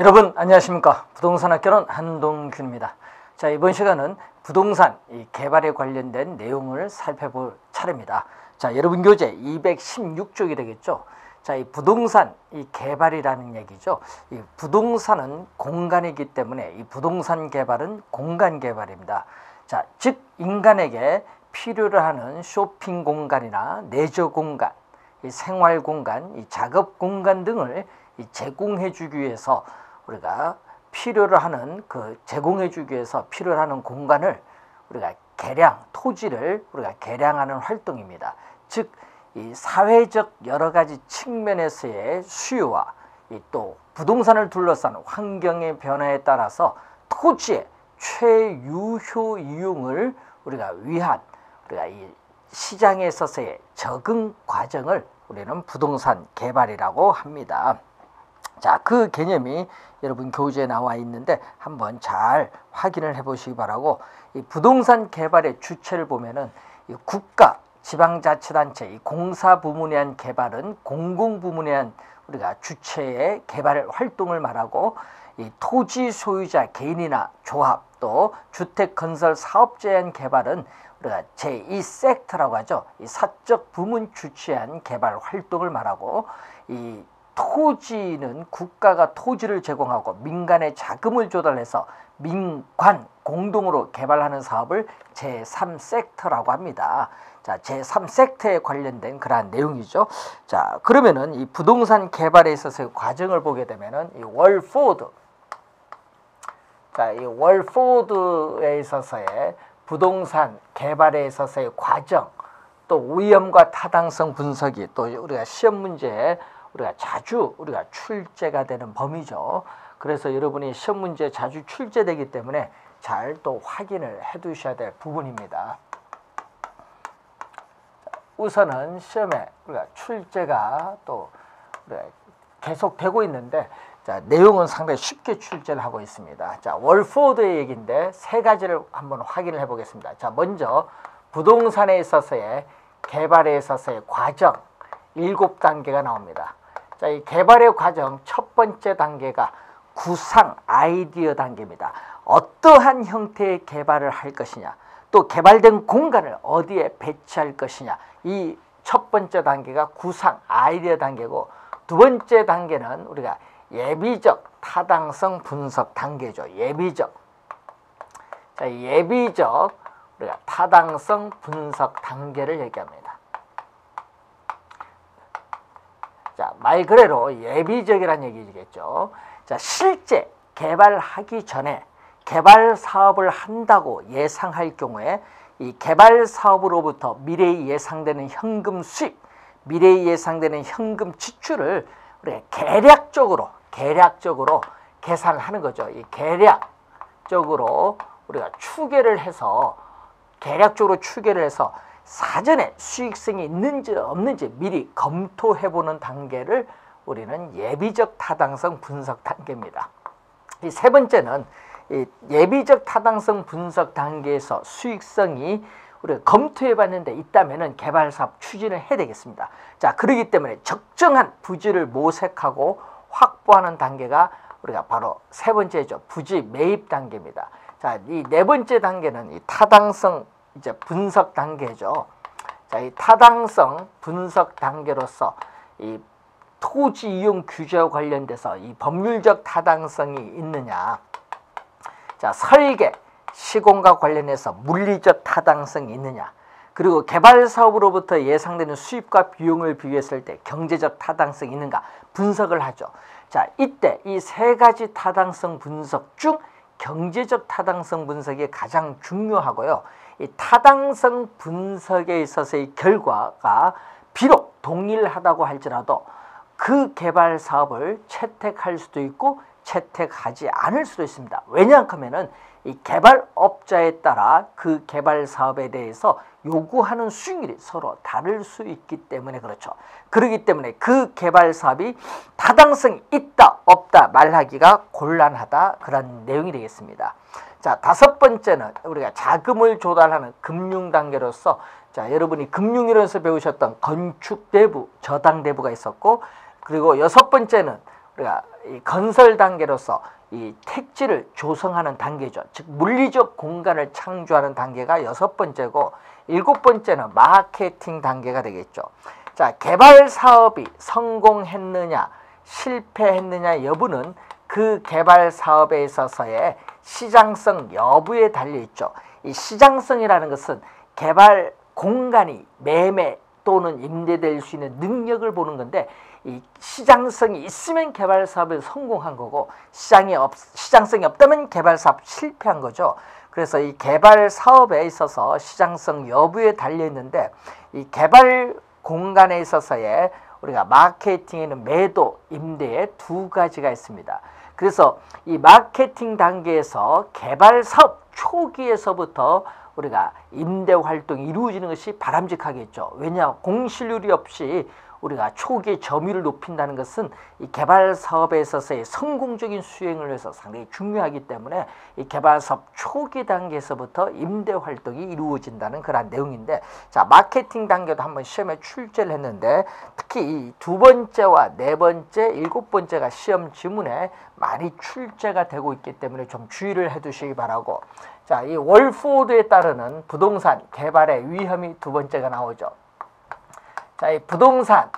여러분 안녕하십니까. 부동산 학교는 한동균입니다. 자, 이번 시간은 부동산 개발에 관련된 내용을 살펴볼 차례입니다. 자, 여러분 교재 216쪽이 되겠죠. 자, 이 부동산 개발이라는 얘기죠. 이 부동산은 공간이기 때문에 이 부동산 개발은 공간 개발입니다. 자, 즉 인간에게 필요로 하는 쇼핑 공간이나 내저 공간, 이 생활 공간, 이 작업 공간 등을 제공해 주기 위해서 우리가 필요로 하는 제공해 주기 위해서 필요로 하는 공간을 우리가 토지를 우리가 개량하는 활동입니다. 즉 이 사회적 여러 가지 측면에서의 수요와 또 부동산을 둘러싼 환경의 변화에 따라서 토지의 최유효 이용을 우리가 위한 이 시장에 있어서의 적응 과정을 우리는 부동산 개발이라고 합니다. 자, 그 개념이 여러분 교재에 나와 있는데 한번 잘 확인을 해 보시기 바라고, 이 부동산 개발의 주체를 보면은 이 국가, 지방자치단체, 이 공사 부문에 한 개발은 공공부문에 한 우리가 주체의 개발 활동을 말하고, 이 토지 소유자 개인이나 조합 또 주택 건설 사업자에 한 개발은 우리가 제2 섹터라고 하죠. 이 사적 부문 주체한 개발 활동을 말하고, 이 토지는 국가가 토지를 제공하고 민간의 자금을 조달해서 민관 공동으로 개발하는 사업을 제3섹터라고 합니다. 자, 제3섹터에 관련된 그러한 내용이죠. 자, 그러면은 이 부동산 개발에 있어서의 과정을 보게 되면은 이 월포드, 자, 이 월포드에 있어서의 부동산 개발에 있어서의 과정, 또 위험과 타당성 분석이 또 우리가 시험 문제에 자주 출제가 되는 범위죠. 그래서 여러분이 시험 문제에 자주 출제되기 때문에 잘 또 확인을 해 두셔야 될 부분입니다. 우선은 시험에 우리가 출제가 또 계속되고 있는데, 자, 내용은 상당히 쉽게 출제를 하고 있습니다. 자, 월포드의 얘기인데 세 가지를 한번 확인을 해 보겠습니다. 자, 먼저 부동산에 있어서의 개발에 있어서의 과정 7단계가 나옵니다. 자, 이 개발의 과정 첫 번째 단계가 구상 아이디어 단계입니다. 어떠한 형태의 개발을 할 것이냐, 또 개발된 공간을 어디에 배치할 것이냐, 이 첫 번째 단계가 구상 아이디어 단계고, 두 번째 단계는 우리가 예비적 타당성 분석 단계죠. 예비적. 자, 예비적 우리가 타당성 분석 단계를 얘기합니다. 자, 말 그대로 예비적이라는 얘기겠죠. 자, 실제 개발하기 전에 개발 사업을 한다고 예상할 경우에 이 개발 사업으로부터 미래에 예상되는 현금 수입, 미래에 예상되는 현금 지출을 우리가 계략적으로 계산하는 거죠. 이 계략적으로 우리가 추계를 해서 사전에 수익성이 있는지 없는지 미리 검토해보는 단계를 우리는 예비적 타당성 분석 단계입니다. 이 세 번째는 이 예비적 타당성 분석 단계에서 수익성이 우리가 검토해봤는데 있다면은 개발 사업 추진을 해야 되겠습니다. 자, 그렇기 때문에 적정한 부지를 모색하고 확보하는 단계가 우리가 바로 세 번째죠. 부지 매입 단계입니다. 자, 이 네 번째 단계는 이 타당성 분석 단계죠. 자, 이 타당성 분석 단계로서 이 토지 이용 규제와 관련돼서 이 법률적 타당성이 있느냐, 자, 설계, 시공과 관련해서 물리적 타당성이 있느냐, 그리고 개발 사업으로부터 예상되는 수입과 비용을 비교했을 때 경제적 타당성이 있는가 분석을 하죠. 자, 이때 이 세 가지 타당성 분석 중 경제적 타당성 분석이 가장 중요하고요. 이 타당성 분석에 있어서의 결과가 비록 동일하다고 할지라도 그 개발 사업을 채택할 수도 있고 채택하지 않을 수도 있습니다. 왜냐하면은 이 개발업자에 따라 그 개발 사업에 대해서 요구하는 수익률이 서로 다를 수 있기 때문에 그렇죠. 그렇기 때문에 그 개발 사업이 타당성이 있다 없다 말하기가 곤란하다, 그런 내용이 되겠습니다. 자, 다섯 번째는 우리가 자금을 조달하는 금융 단계로서, 자, 여러분이 금융이론에서 배우셨던 건축대부, 저당대부가 있었고, 그리고 여섯 번째는 우리가 이 건설 단계로서 이 택지를 조성하는 단계죠. 즉 물리적 공간을 창조하는 단계가 6번째고 7번째는 마케팅 단계가 되겠죠. 자, 개발 사업이 성공했느냐 실패했느냐 여부는 그 개발 사업에 있어서의 시장성 여부에 달려 있죠. 이 시장성이라는 것은 개발 공간이 매매 또는 임대될 수 있는 능력을 보는 건데, 이 시장성이 있으면 개발 사업에 성공한 거고 시장성이 없다면 개발 사업 실패한 거죠. 그래서 이 개발 사업에 있어서 시장성 여부에 달려 있는데, 이 개발 공간에 있어서의 우리가 마케팅에는 매도, 임대의 두 가지가 있습니다. 그래서 이 마케팅 단계에서 개발 사업 초기에서부터 우리가 임대 활동이 이루어지는 것이 바람직하겠죠. 왜냐, 공실률이 없이 우리가 초기에 점유율을 높인다는 것은 이 개발 사업에 있어서의 성공적인 수행을 위해서 상당히 중요하기 때문에 이 개발 사업 초기 단계에서부터 임대 활동이 이루어진다는 그런 내용인데, 자, 마케팅 단계도 한번 시험에 출제를 했는데, 특히 이 2번째와 4번째, 7번째가 시험 지문에 많이 출제가 되고 있기 때문에 좀 주의를 해 두시기 바라고, 자, 이 월포드에 따르는 부동산 개발의 위험이 2번째가 나오죠. 자, 이 부동산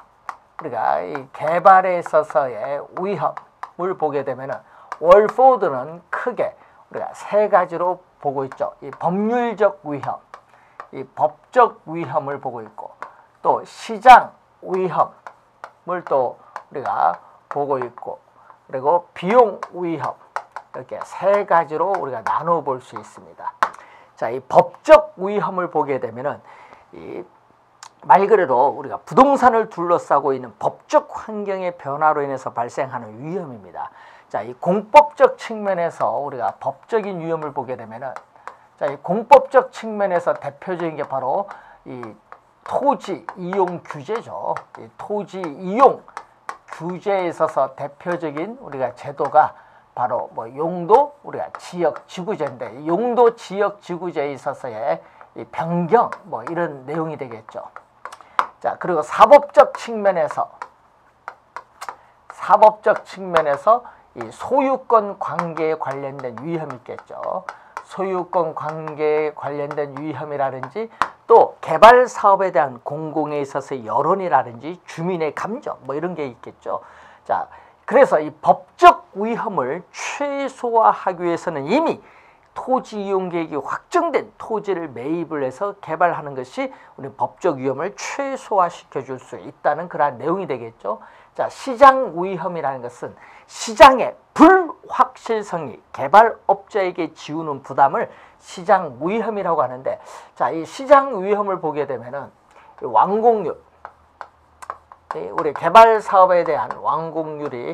우리가 이 개발에 있어서의 위험을 보게 되면은 월포드는 크게 우리가 3가지로 보고 있죠. 이 법률적 위험, 이 법적 위험을 보고 있고, 또 시장 위험을 또 우리가 보고 있고, 그리고 비용 위험, 이렇게 3가지로 우리가 나눠 볼 수 있습니다. 자, 이 법적 위험을 보게 되면은 이 말 그대로 우리가 부동산을 둘러싸고 있는 법적 환경의 변화로 인해서 발생하는 위험입니다. 자, 이 공법적 측면에서 우리가 법적인 위험을 보게 되면은, 자, 이 공법적 측면에서 대표적인 게 바로 이 토지 이용 규제죠. 이 토지 이용 규제에 있어서 대표적인 우리가 제도가 바로 뭐 용도 우리가 지역 지구제인데, 용도 지역 지구제에 있어서의 이 변경 뭐 이런 내용이 되겠죠. 자, 그리고 사법적 측면에서 이 소유권 관계에 관련된 위험이 있겠죠. 소유권 관계에 관련된 위험이라든지, 또 개발 사업에 대한 공공에 있어서의 여론이라든지 주민의 감정 뭐 이런 게 있겠죠. 자, 그래서 이 법적 위험을 최소화하기 위해서는 이미 토지 이용 계획이 확정된 토지를 매입을 해서 개발하는 것이 우리 법적 위험을 최소화시켜 줄 수 있다는 그러한 내용이 되겠죠. 자, 시장 위험이라는 것은 시장의 불확실성이 개발업자에게 지우는 부담을 시장 위험이라고 하는데, 자, 이 시장 위험을 보게 되면은 완공률, 우리 개발 사업에 대한 완공률이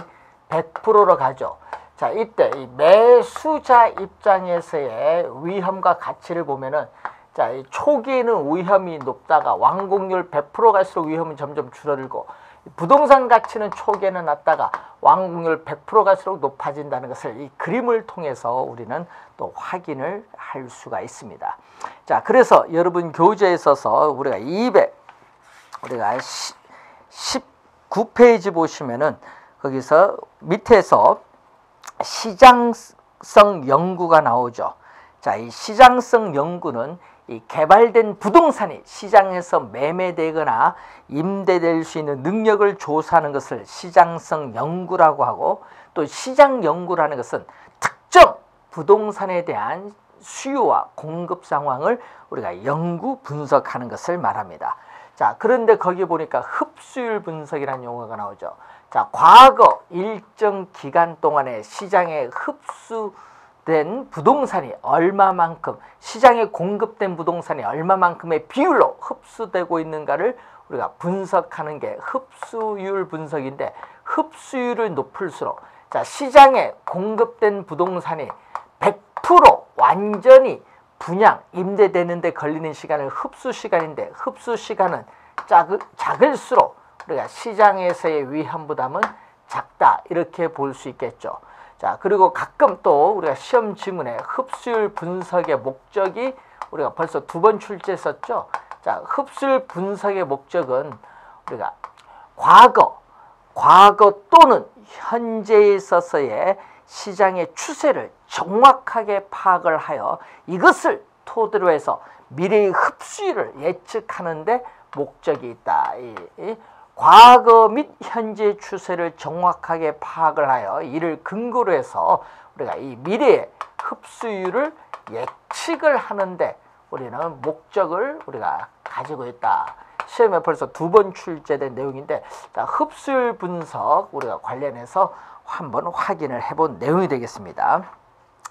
100%로 가죠. 자, 이때 이 매수자 입장에서의 위험과 가치를 보면은, 자, 이 초기에는 위험이 높다가 완공률 100% 갈수록 위험은 점점 줄어들고, 부동산 가치는 초기에는 낮다가 완공률 100% 갈수록 높아진다는 것을 이 그림을 통해서 우리는 또 확인을 할 수가 있습니다. 자, 그래서 여러분 교재에 있어서 우리가 19페이지 보시면은 거기서 밑에서 시장성 연구가 나오죠. 자, 이 시장성 연구는 이 개발된 부동산이 시장에서 매매되거나 임대될 수 있는 능력을 조사하는 것을 시장성 연구라고 하고, 또 시장 연구라는 것은 특정 부동산에 대한 수요와 공급 상황을 우리가 연구 분석하는 것을 말합니다. 자, 그런데 거기 보니까 흡수율 분석이라는 용어가 나오죠. 자, 과거 일정 기간 동안에 시장에 흡수된 부동산이 얼마만큼, 시장에 공급된 부동산이 얼마만큼의 비율로 흡수되고 있는가를 우리가 분석하는 게 흡수율 분석인데, 흡수율을 높일수록, 자, 시장에 공급된 부동산이 100% 완전히 분양, 임대되는데 걸리는 시간을 흡수 시간인데, 흡수 시간은 작을수록 우리가 시장에서의 위험 부담은 작다, 이렇게 볼 수 있겠죠. 자, 그리고 가끔 또 우리가 시험 지문에 흡수율 분석의 목적이 우리가 벌써 2번 출제했었죠. 자, 흡수율 분석의 목적은 우리가 과거 또는 현재에 있어서의 시장의 추세를 정확하게 파악을 하여 이것을 토대로 해서 미래의 흡수율을 예측하는 데 목적이 있다. 과거 및 현재 추세를 정확하게 파악을 하여 이를 근거로 해서 우리가 이 미래의 흡수율을 예측을 하는데 우리는 목적을 우리가 가지고 있다. 시험에 벌써 2번 출제된 내용인데, 흡수율 분석 우리가 관련해서 한번 확인을 해본 내용이 되겠습니다.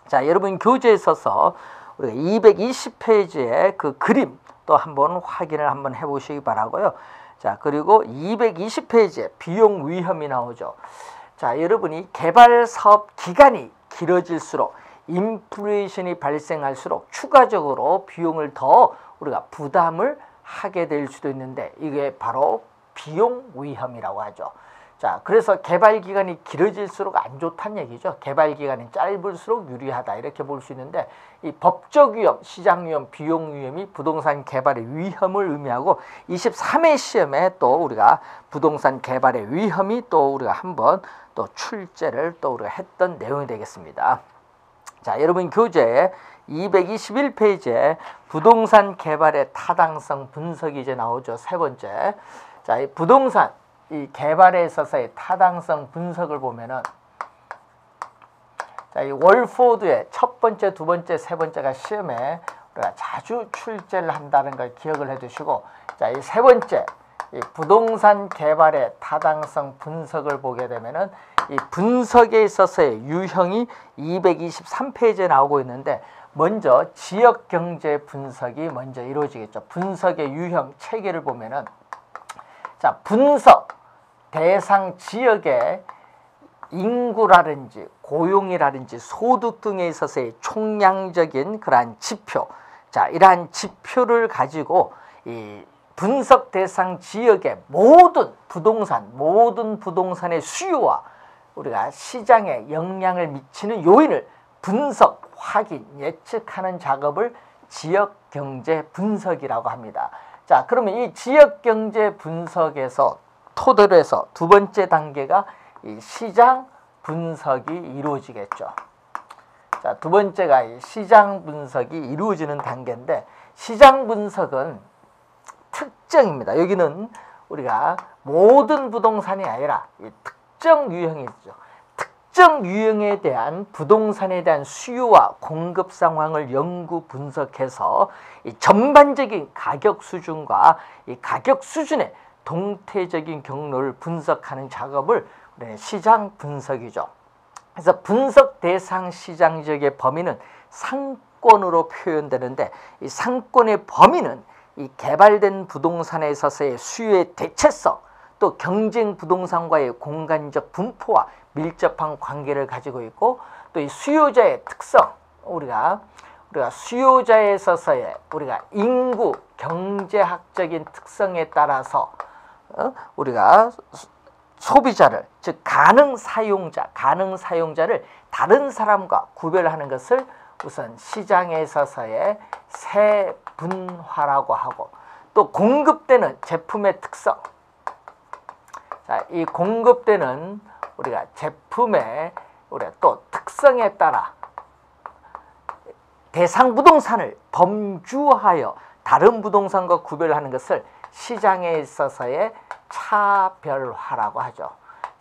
자, 여러분 교재에 있어서 우리가 220페이지의 그 그림 또 한번 확인을 한번 해보시기 바라고요. 자, 그리고 220페이지에 비용 위험이 나오죠. 자, 여러분이 개발 사업 기간이 길어질수록 인플레이션이 발생할수록 추가적으로 비용을 더 우리가 부담을 하게 될 수도 있는데 이게 바로 비용 위험이라고 하죠. 자, 그래서 개발 기간이 길어질수록 안 좋다는 얘기죠. 개발 기간이 짧을수록 유리하다 이렇게 볼 수 있는데 이 법적 위험, 시장 위험, 비용 위험이 부동산 개발의 위험을 의미하고 23회 시험에 또 우리가 부동산 개발의 위험이 또 우리가 한번 또 출제를 또 우리가 했던 내용이 되겠습니다. 자, 여러분 교재에 221페이지에 부동산 개발의 타당성 분석이 이제 나오죠. 세 번째. 자, 이 부동산 이 개발에 있어서의 타당성 분석을 보면은, 자, 이 월포드의 첫 번째, 두 번째, 세 번째가 시험에 우리가 자주 출제를 한다는 걸 기억을 해 두시고, 자, 이 세 번째, 이 부동산 개발의 타당성 분석을 보게 되면은 이 분석에 있어서의 유형이 223페이지에 나오고 있는데, 먼저 지역 경제 분석이 먼저 이루어지겠죠. 분석의 유형 체계를 보면은, 자, 분석 대상 지역의 인구라든지 고용이라든지 소득 등에 있어서의 총량적인 그러한 지표, 자, 이러한 지표를 가지고 이 분석 대상 지역의 모든 부동산의 수요와 우리가 시장에 영향을 미치는 요인을 분석, 확인, 예측하는 작업을 지역경제 분석이라고 합니다. 자, 그러면 이 지역경제 분석에서 토대로 해서 두 번째 단계가 이 시장 분석이 이루어지겠죠. 자, 두 번째가 이 시장 분석이 이루어지는 단계인데, 시장 분석은 특정입니다. 여기는 우리가 모든 부동산이 아니라 이 특정 유형이 있죠. 특정 유형에 대한 부동산에 대한 수요와 공급 상황을 연구 분석해서 이 전반적인 가격 수준과 이 가격 수준의 동태적인 경로를 분석하는 작업을 시장 분석이죠. 그래서 분석 대상 시장 지역의 범위는 상권으로 표현되는데, 이 상권의 범위는 이 개발된 부동산에 있어서의 수요의 대체성, 또 경쟁 부동산과의 공간적 분포와 밀접한 관계를 가지고 있고, 또 이 수요자의 특성, 우리가 수요자에 있어서의 우리가 인구 경제학적인 특성에 따라서 우리가 소비자를, 즉 가능 사용자를 다른 사람과 구별하는 것을 우선 시장에 있어서의 세분화라고 하고, 또 공급되는 제품의 특성, 자, 이 공급되는 우리가 제품의 우리가 또 특성에 따라 대상 부동산을 범주하여 다른 부동산과 구별하는 것을 시장에 있어서의 차별화라고 하죠.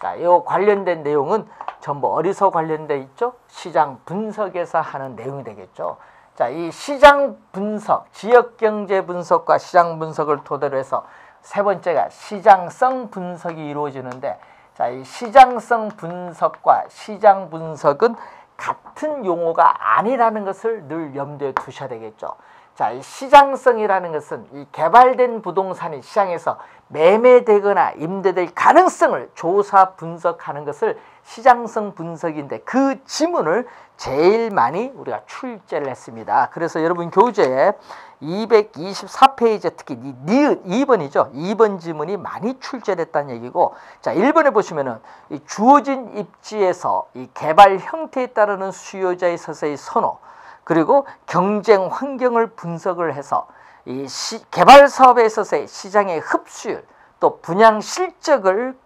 자, 이 관련된 내용은 전부 어디서 관련돼 있죠? 시장 분석에서 하는 내용이 되겠죠. 자, 이 시장 분석, 지역 경제 분석과 시장 분석을 토대로 해서 세 번째가 시장성 분석이 이루어지는데, 자, 이 시장성 분석과 시장 분석은 같은 용어가 아니라는 것을 늘 염두에 두셔야 되겠죠. 자, 이 시장성이라는 것은 이 개발된 부동산이 시장에서 매매되거나 임대될 가능성을 조사 분석하는 것을 시장성 분석인데, 그 지문을 제일 많이 우리가 출제를 했습니다. 그래서 여러분 교재에 224페이지 특히 니은 2번이죠. 2번 지문이 많이 출제됐다는 얘기고, 자, 1번에 보시면은 이 주어진 입지에서 이 개발 형태에 따르는 수요자에 있어서의 선호, 그리고 경쟁 환경을 분석을 해서 이 개발 사업에 있어서의 시장의 흡수율, 또 분양 실적을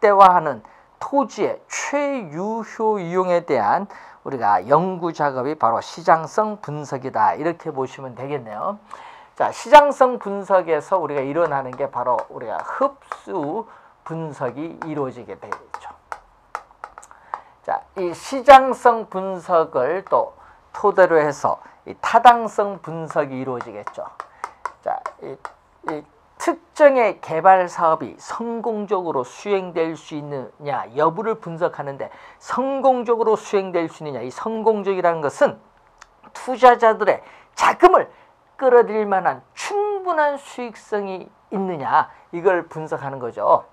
극대화하는 토지의 최유효 이용에 대한 우리가 연구 작업이 바로 시장성 분석이다. 이렇게 보시면 되겠네요. 자, 시장성 분석에서 우리가 일어나는 게 바로 우리가 흡수 분석이 이루어지게 되겠죠. 자, 이 시장성 분석을 또 토대로 해서 이 타당성 분석이 이루어지겠죠. 자, 이 특정의 개발 사업이 성공적으로 수행될 수 있느냐 여부를 분석하는데, 성공적으로 수행될 수 있느냐, 이 성공적이라는 것은 투자자들의 자금을 끌어들일 만한 충분한 수익성이 있느냐, 이걸 분석하는 거죠.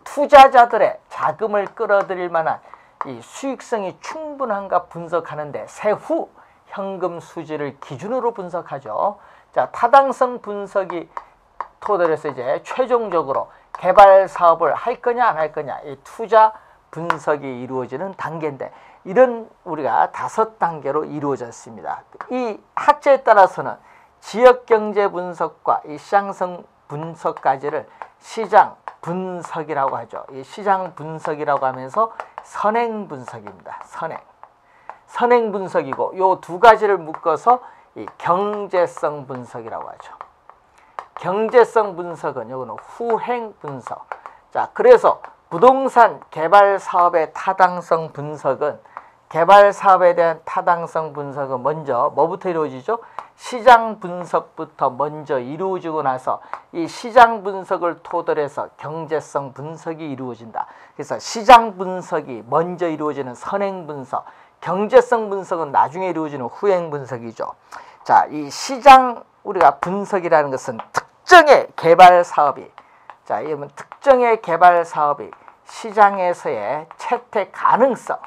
투자자들의 자금을 끌어들일 만한 이 수익성이 충분한가 분석하는데 세후 현금 수지를 기준으로 분석하죠. 자, 타당성 분석이 토대로 해서 이제 최종적으로 개발 사업을 할 거냐 안 할 거냐, 이 투자 분석이 이루어지는 단계인데, 이런 우리가 5단계로 이루어졌습니다. 이 학자에 따라서는 지역 경제 분석과 이 시장성 분석까지를 시장 분석이라고 하죠. 이 시장 분석이라고 하면서 선행 분석입니다. 선행 분석이고, 요 두 가지를 묶어서 이 경제성 분석이라고 하죠. 경제성 분석은 요거는 후행 분석. 자, 그래서 부동산 개발 사업의 타당성 분석은, 개발 사업에 대한 타당성 분석은 먼저 뭐부터 이루어지죠? 시장 분석부터 먼저 이루어지고 나서 이 시장 분석을 토대로 해서 경제성 분석이 이루어진다. 그래서 시장 분석이 먼저 이루어지는 선행 분석, 경제성 분석은 나중에 이루어지는 후행 분석이죠. 자, 이 시장 우리가 분석이라는 것은 특정의 개발 사업이, 자, 이러면 특정의 개발 사업이 시장에서의 채택 가능성,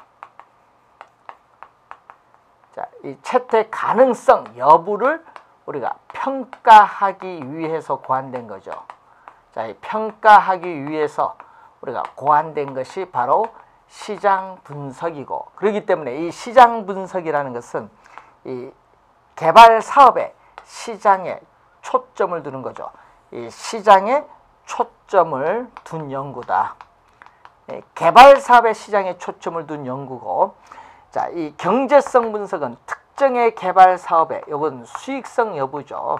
자, 이 채택 가능성 여부를 우리가 평가하기 위해서 고안된 거죠. 자, 이 평가하기 위해서 우리가 고안된 것이 바로 시장 분석이고, 그렇기 때문에 이 시장 분석이라는 것은 이 개발 사업의 시장에 초점을 두는 거죠. 이 시장에 초점을 둔 연구다. 개발 사업의 시장에 초점을 둔 연구고, 자, 이 경제성 분석은 특정의 개발 사업의, 요건 수익성 여부죠.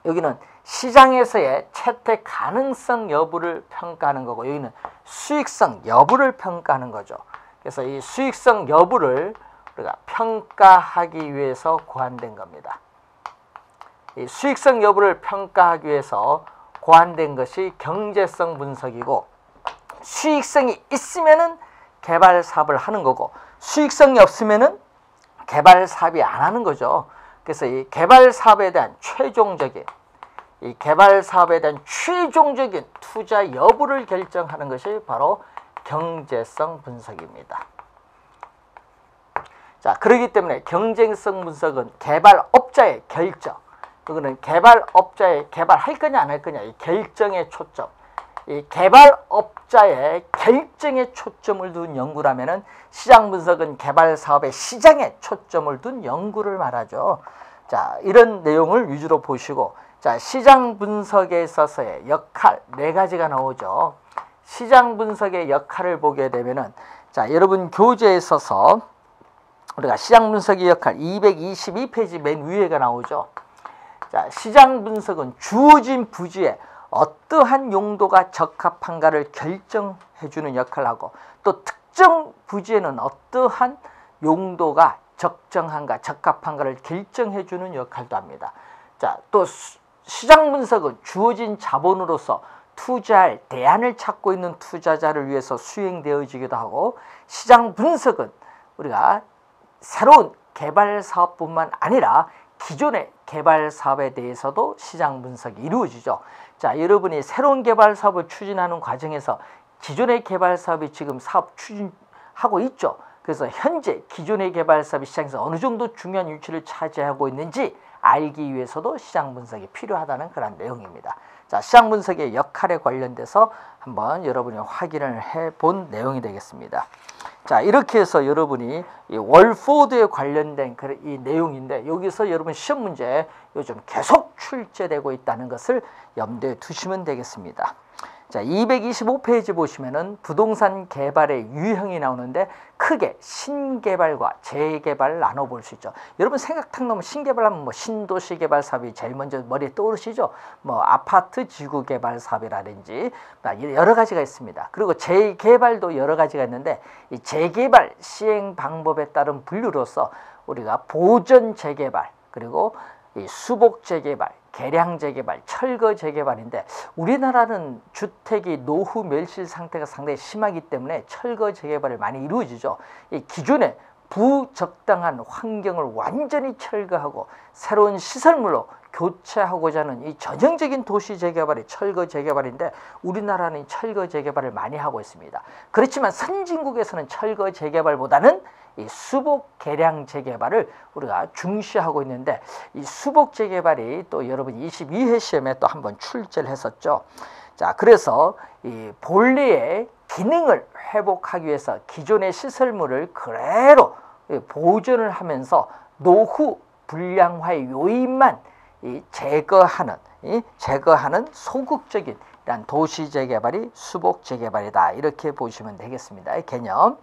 여기는 시장에서의 채택 가능성 여부를 평가하는 거고, 여기는 수익성 여부를 평가하는 거죠. 그래서 이 수익성 여부를 우리가 평가하기 위해서 고안된 겁니다. 이 수익성 여부를 평가하기 위해서 고안된 것이 경제성 분석이고, 수익성이 있으면은 개발 사업을 하는 거고, 수익성이 없으면은 개발 사업이 안 하는 거죠. 그래서 이 개발 사업에 대한 최종적인, 이 개발 사업에 대한 최종적인 투자 여부를 결정하는 것이 바로 경제성 분석입니다. 자, 그렇기 때문에 경제성 분석은 개발업자의 결정, 그거는 개발업자의 개발할 거냐 안 할 거냐, 이 결정의 초점, 이 개발업자의 결정에 초점을 둔 연구라면은 시장 분석은 개발 사업의 시장에 초점을 둔 연구를 말하죠. 자, 이런 내용을 위주로 보시고, 자, 시장 분석에 있어서의 역할 4가지가 나오죠. 시장 분석의 역할을 보게 되면은, 자, 여러분 교재에 있어서 우리가 시장 분석의 역할 222페이지 맨 위에가 나오죠. 자, 시장 분석은 주어진 부지에 어떠한 용도가 적합한가를 결정해주는 역할을 하고, 또 특정 부지에는 어떠한 용도가 적정한가, 적합한가를 결정해주는 역할도 합니다. 자, 또 시장 분석은 주어진 자본으로서 투자할 대안을 찾고 있는 투자자를 위해서 수행되어지기도 하고, 시장 분석은 우리가 새로운 개발 사업뿐만 아니라 기존의 개발 사업에 대해서도 시장 분석이 이루어지죠. 자, 여러분이 새로운 개발 사업을 추진하는 과정에서 기존의 개발 사업이 지금 사업 추진하고 있죠. 그래서 현재 기존의 개발 사업이 시장에서 어느 정도 중요한 위치를 차지하고 있는지 알기 위해서도 시장 분석이 필요하다는 그런 내용입니다. 자, 시장 분석의 역할에 관련돼서 한번 여러분이 확인을 해본 내용이 되겠습니다. 자, 이렇게 해서 여러분이 이 월포드에 관련된 이 내용인데, 여기서 여러분 시험 문제 요즘 계속 출제되고 있다는 것을 염두에 두시면 되겠습니다. 자, 225페이지 보시면은 부동산 개발의 유형이 나오는데 크게 신개발과 재개발을 나눠볼 수 있죠. 여러분 생각 탁 나면 신개발하면 뭐 신도시 개발 사업이 제일 먼저 머리에 떠오르시죠. 뭐 아파트 지구 개발 사업이라든지 여러 가지가 있습니다. 그리고 재개발도 여러 가지가 있는데 이 재개발 시행 방법에 따른 분류로서 우리가 보전 재개발, 그리고 이 수복 재개발, 개량 재개발, 철거 재개발인데 우리나라는 주택이 노후 멸실 상태가 상당히 심하기 때문에 철거 재개발이 많이 이루어지죠. 이 기존의 부적당한 환경을 완전히 철거하고 새로운 시설물로 교체하고자 하는 이 전형적인 도시 재개발이 철거 재개발인데 우리나라는 철거 재개발을 많이 하고 있습니다. 그렇지만 선진국에서는 철거 재개발보다는 이 수복 개량 재개발을 우리가 중시하고 있는데 이 수복 재개발이 또 여러분 22회 시험에 또 한번 출제를 했었죠. 자, 그래서 이 본래의 기능을 회복하기 위해서 기존의 시설물을 그대로 보존을 하면서 노후 불량화의 요인만 제거하는 소극적인 이런 도시 재개발이 수복 재개발이다. 이렇게 보시면 되겠습니다. 개념.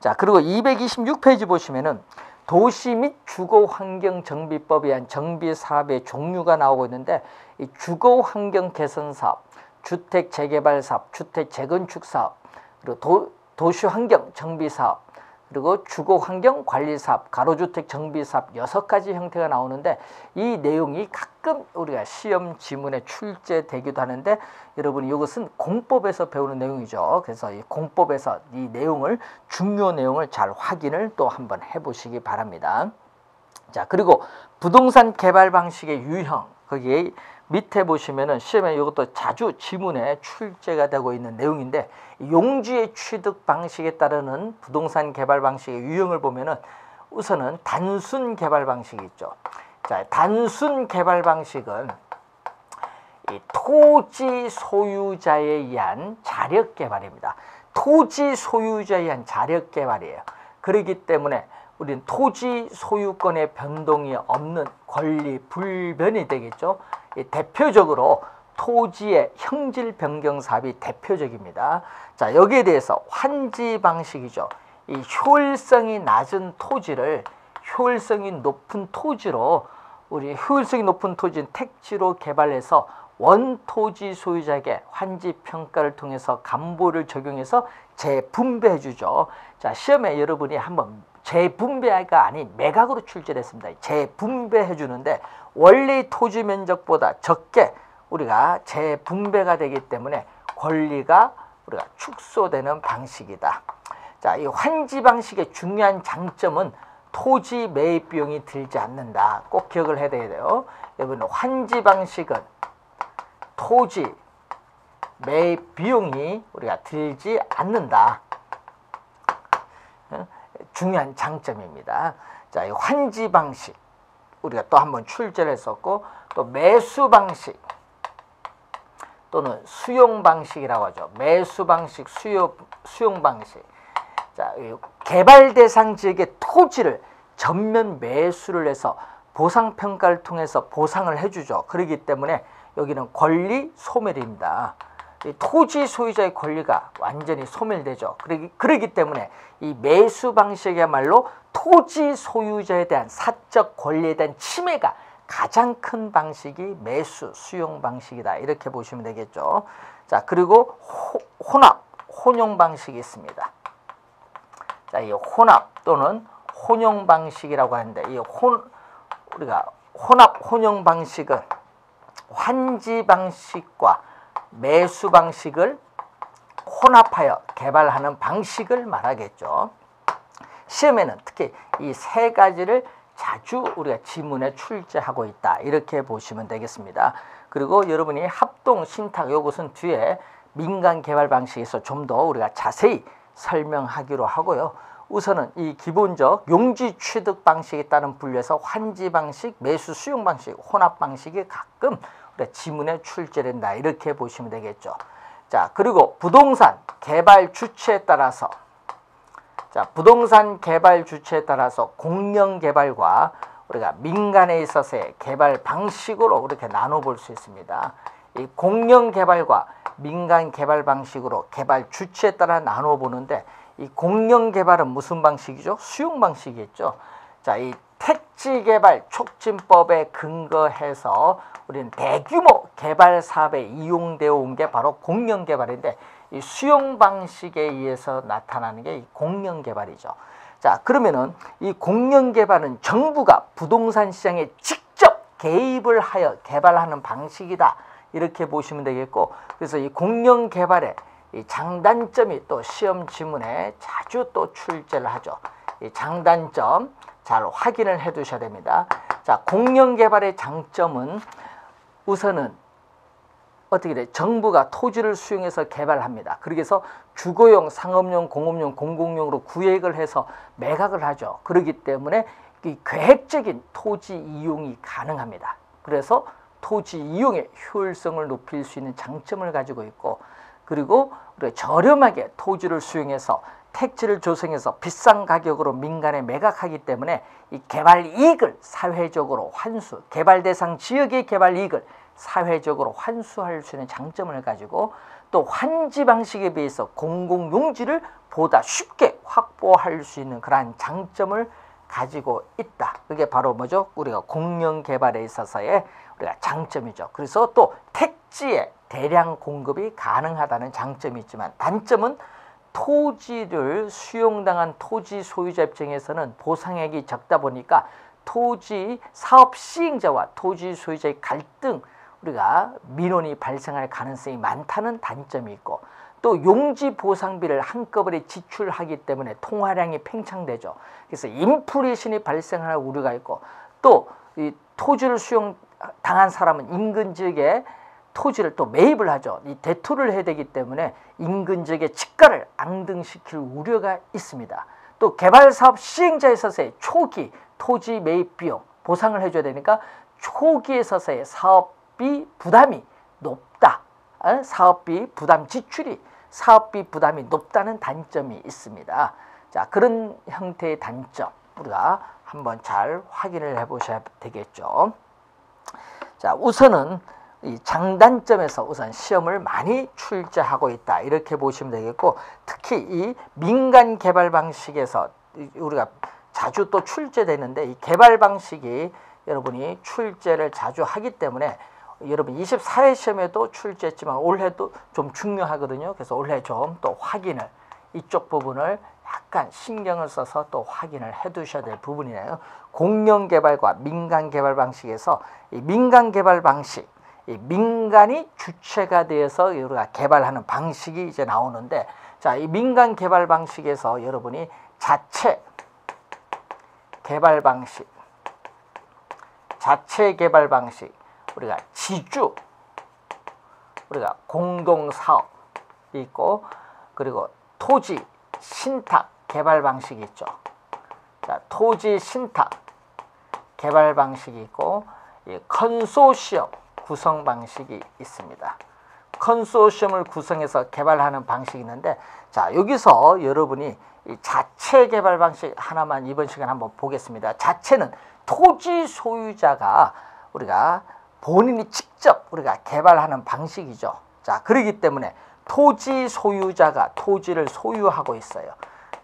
자, 그리고 226페이지 보시면은 도시 및 주거환경정비법에 의한 정비사업의 종류가 나오고 있는데 이 주거환경 개선사업, 주택재개발사업, 주택재건축사업, 그리고 도시환경 정비사업, 그리고 주거환경관리사업, 가로주택 정비사업 6가지 형태가 나오는데 이 내용이 가끔 우리가 시험 지문에 출제되기도 하는데 여러분 이것은 공법에서 배우는 내용이죠. 그래서 이 공법에서 이 내용을 중요 내용을 잘 확인을 또 한번 해보시기 바랍니다. 자, 그리고 부동산 개발 방식의 유형, 거기에 밑에 보시면은 시험에 이것도 자주 지문에 출제가 되고 있는 내용인데 용지의 취득 방식에 따르는 부동산 개발 방식의 유형을 보면은 우선은 단순 개발 방식이 있죠. 자, 단순 개발 방식은 이 토지 소유자에 의한 자력 개발입니다. 토지 소유자에 의한 자력 개발이에요. 그렇기 때문에 우리는 토지 소유권의 변동이 없는 권리 불변이 되겠죠. 대표적으로 토지의 형질 변경 사업이 대표적입니다. 자, 여기에 대해서 환지 방식이죠. 이 효율성이 낮은 토지를 효율성이 높은 토지로 효율성이 높은 토지는 택지로 개발해서 원토지 소유자에게 환지 평가를 통해서 감보를 적용해서 재분배해 주죠. 자, 시험에 여러분이 한번 재분배가 아닌 매각으로 출제를 했습니다. 재분배해 주는데 원래 토지 면적보다 적게 우리가 재분배가 되기 때문에 권리가 우리가 축소되는 방식이다. 자, 이 환지 방식의 중요한 장점은 토지 매입 비용이 들지 않는다. 꼭 기억을 해야 돼요. 여러분, 환지 방식은 토지 매입 비용이 우리가 들지 않는다. 중요한 장점입니다. 자, 이 환지 방식 우리가 또 한번 출제를 했었고, 또 매수 방식 또는 수용 방식이라고 하죠. 매수 방식, 수용 방식. 자, 개발 대상 지역의 토지를 전면 매수를 해서 보상 평가를 통해서 보상을 해주죠. 그렇기 때문에 여기는 권리 소멸입니다. 토지 소유자의 권리가 완전히 소멸되죠. 그렇기 때문에 이 매수 방식이야말로 토지 소유자에 대한 사적 권리에 대한 침해가 가장 큰 방식이 매수, 수용 방식이다. 이렇게 보시면 되겠죠. 자, 그리고 혼용 방식이 있습니다. 자, 이 혼합 또는 혼용 방식이라고 하는데 우리가 혼용 방식은 환지 방식과 매수 방식을 혼합하여 개발하는 방식을 말하겠죠. 시험에는 특히 이 세 가지를 자주 우리가 지문에 출제하고 있다. 이렇게 보시면 되겠습니다. 그리고 여러분이 합동 신탁 이것은 뒤에 민간 개발 방식에서 좀 더 우리가 자세히 설명하기로 하고요. 우선은 이 기본적 용지 취득 방식에 따른 분류에서 환지 방식, 매수 수용 방식, 혼합 방식이 가끔 우리가 지문에 출제된다. 이렇게 보시면 되겠죠. 자, 그리고 부동산 개발 주체에 따라서 공영 개발과 우리가 민간에 있어서의 개발 방식으로 이렇게 나눠볼 수 있습니다. 이 공영 개발과 민간 개발 방식으로 개발 주체에 따라 나누어 보는데, 이 공영 개발은 무슨 방식이죠? 수용 방식이겠죠. 자, 이 택지 개발 촉진법에 근거해서 우리는 대규모 개발 사업에 이용되어 온 게 바로 공영 개발인데, 이 수용 방식에 의해서 나타나는 게 이 공영 개발이죠. 자, 그러면은 이 공영 개발은 정부가 부동산 시장에 직접 개입을 하여 개발하는 방식이다, 이렇게 보시면 되겠고, 그래서 이 공영 개발의 이 장단점이 또 시험 지문에 자주 또 출제를 하죠. 이 장단점 잘 확인을 해 두셔야 됩니다. 자, 공영 개발의 장점은 우선은 어떻게 돼? 정부가 토지를 수용해서 개발합니다. 그래서 주거용, 상업용, 공업용, 공공용으로 구획을 해서 매각을 하죠. 그렇기 때문에 이 계획적인 토지 이용이 가능합니다. 그래서 토지 이용의 효율성을 높일 수 있는 장점을 가지고 있고, 그리고 우리가 저렴하게 토지를 수용해서 택지를 조성해서 비싼 가격으로 민간에 매각하기 때문에 이 개발 이익을 사회적으로 환수, 개발 대상 지역의 개발 이익을 사회적으로 환수할 수 있는 장점을 가지고, 또 환지 방식에 비해서 공공용지를 보다 쉽게 확보할 수 있는 그러한 장점을 가지고 있다. 그게 바로 뭐죠? 우리가 공영 개발에 있어서의 우리가 장점이죠. 그래서 또 택지의 대량 공급이 가능하다는 장점이 있지만, 단점은 토지를 수용당한 토지 소유자 입장에서는 보상액이 적다 보니까 토지 사업 시행자와 토지 소유자의 갈등, 우리가 민원이 발생할 가능성이 많다는 단점이 있고, 또 용지 보상비를 한꺼번에 지출하기 때문에 통화량이 팽창되죠. 그래서 인플레이션이 발생할 우려가 있고, 또 이 토지를 수용 당한 사람은 인근 지역에 토지를 또 매입을 하죠. 이 대투를 해야 되기 때문에 인근 지역의 집가를 앙등시킬 우려가 있습니다. 또 개발사업 시행자에 있어서의 초기 토지 매입 비용 보상을 해줘야 되니까 초기에 있어서의 사업비 부담이 높다. 사업비 부담 지출이 사업비 부담이 높다는 단점이 있습니다. 자, 그런 형태의 단점 우리가 한번 잘 확인을 해보셔야 되겠죠. 자, 우선은 이 장단점에서 우선 시험을 많이 출제하고 있다, 이렇게 보시면 되겠고, 특히 이 민간 개발 방식에서 우리가 자주 또 출제되는데, 이 개발 방식이 여러분이 출제를 자주 하기 때문에 여러분 24회 시험에도 출제했지만 올해도 좀 중요하거든요. 그래서 올해 좀 또 확인을, 이쪽 부분을 약간 신경을 써서 또 확인을 해 두셔야 될 부분이네요. 공영 개발과 민간 개발 방식에서 이 민간 개발 방식, 이 민간이 주체가 되어서 우리가 개발하는 방식이 이제 나오는데, 자, 이 민간 개발 방식에서 여러분이 자체 개발 방식, 자체 개발 방식, 우리가 지주, 우리가 공동사업이 있고, 그리고 토지 신탁 개발 방식이 있죠. 자, 토지 신탁 개발 방식이 있고, 이 컨소시엄 구성 방식이 있습니다. 컨소시엄을 구성해서 개발하는 방식이 있는데, 자, 여기서 여러분이 이 자체 개발 방식 하나만 이번 시간 한번 보겠습니다. 자체는 토지 소유자가 우리가 본인이 직접 우리가 개발하는 방식이죠. 자, 그렇기 때문에 토지 소유자가 토지를 소유하고 있어요.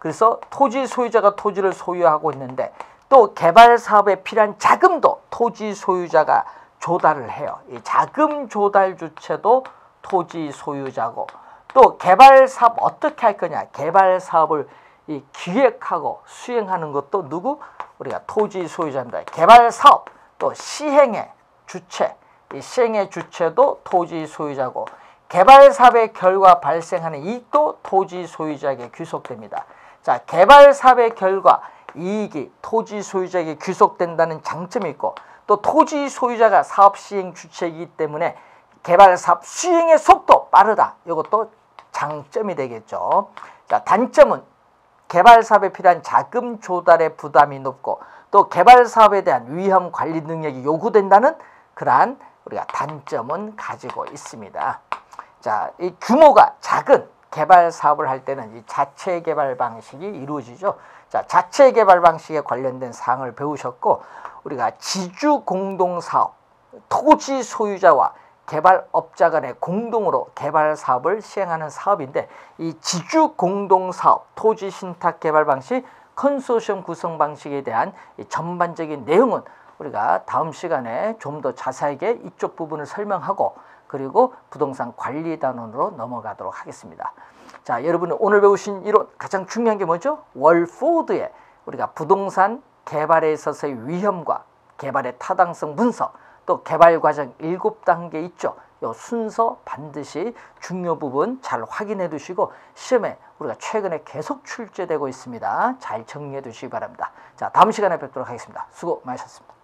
그래서 토지 소유자가 토지를 소유하고 있는데, 또 개발 사업에 필요한 자금도 토지 소유자가 조달을 해요. 이 자금 조달 주체도 토지 소유자고, 또 개발 사업 어떻게 할 거냐, 개발 사업을 이 기획하고 수행하는 것도 누구? 우리가 토지 소유자입니다. 개발 사업 또 시행의 주체, 이 시행의 주체도 토지 소유자고, 개발 사업의 결과 발생하는 이익도 토지 소유자에게 귀속됩니다. 자, 개발 사업의 결과 이익이 토지 소유자에게 귀속된다는 장점이 있고, 또 토지 소유자가 사업 시행 주체이기 때문에 개발 사업 수행의 속도 빠르다. 이것도 장점이 되겠죠. 자, 단점은 개발 사업에 필요한 자금 조달의 부담이 높고, 또 개발 사업에 대한 위험 관리 능력이 요구된다는 그러한 우리가 단점은 가지고 있습니다. 자, 이 규모가 작은 개발 사업을 할 때는 이 자체 개발 방식이 이루어지죠. 자, 자체 개발 방식에 관련된 사항을 배우셨고, 우리가 지주 공동 사업, 토지 소유자와 개발업자 간에 공동으로 개발 사업을 시행하는 사업인데, 이 지주 공동 사업 토지 신탁 개발 방식 컨소시엄 구성 방식에 대한 이 전반적인 내용은 우리가 다음 시간에 좀 더 자세하게 이쪽 부분을 설명하고, 그리고 부동산 관리단원으로 넘어가도록 하겠습니다. 자, 여러분이 오늘 배우신 이론 가장 중요한 게 뭐죠? 월포드의 우리가 부동산 개발에 있어서의 위험과 개발의 타당성 분석, 또 개발 과정 7단계 있죠. 이 순서 반드시 중요 부분 잘 확인해 두시고, 시험에 우리가 최근에 계속 출제되고 있습니다. 잘 정리해 두시기 바랍니다. 자, 다음 시간에 뵙도록 하겠습니다. 수고 많으셨습니다.